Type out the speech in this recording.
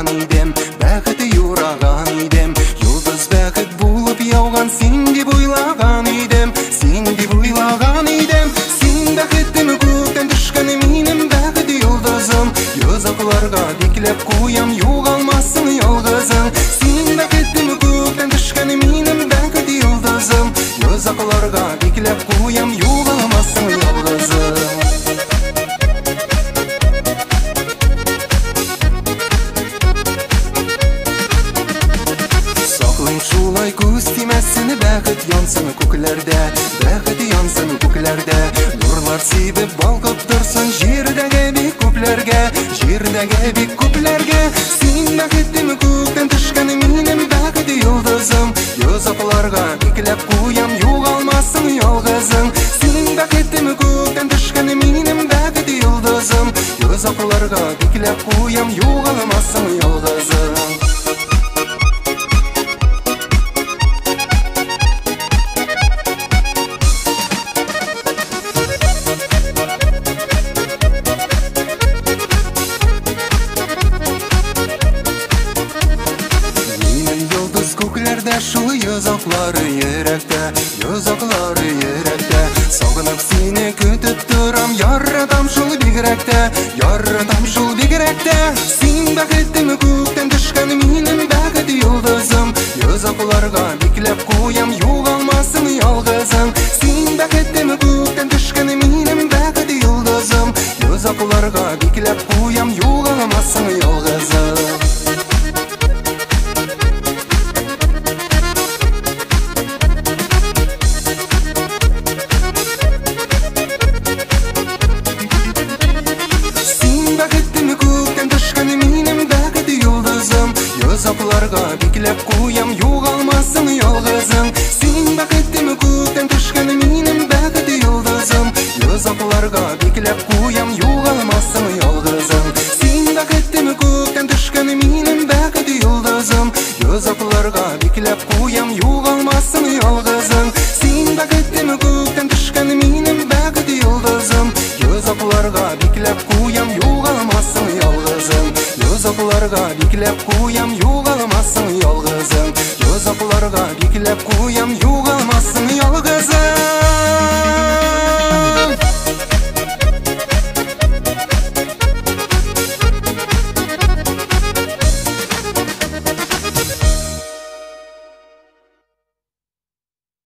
yuragан idem, бәхеті юраган idem. Yıldız бәхет болып яуған, сен деп ойлаған idem, сен деп ойлаған idem. Сен бәхеттің көктен düşкен, менің бәхет yıldızım. Yozaqlarga beklep koyam, yo'qolmasin yolg'izim. Sen bәхеттің көктен düşken, менің бәхет yıldızım. Yozaqlarga beklep koyam, yo'qolmasin yolg'izim. Шулай көз тимәсін, бәхет янсын көкләрдә, бәхет янсын көкләрдә. Нурлар себеп балкып тұрсын жердәге бик күпләргә, жердәге бик күпләргә. Син бәхеттің көктен düşкен, минем бәхет йолдызым. Йозакларга бикләп куям, югалмасын ялгызың. Син бәхеттің көктен düşкен, минем бәхет йолдызым. Йозакларга бикләп куям, югалмасын ялгызың. Шул йозаклары йөрәктә, йозаклары йөрәктә. Сагынып сине көтеп торам, яратам шул бигрәктә, яратам шул бигрәктә. Син бәхеттің күктән düşкен, минем бәхет йолдызым. Йозакларга бикләп куям, югалмасын ялгызың. Син бәхеттің күктән düşкен, минем бәхет йолдызым. Йозакларга бикләп куям, югалмасын ялгызың. Yozaqlarga beklep koyam, yo'qolmasin yolg'izing. Sen bәхеттің көктен düşken, минем бәхет yıldızım. Yozaqlarga beklep koyam, yo'qolmasin yolg'izing. Sen bәхеттің көктен düşken, минем бәхет yıldızım. Yozaqlarga beklep koyam, yo'qolmasin yolg'izing. Sen bәхеттің көктен düşken, минем бәхет yıldızım. Yozaqlarga beklep koyam, yo'qolmasin yolg'izing. Yozaqlarga beklep koyam,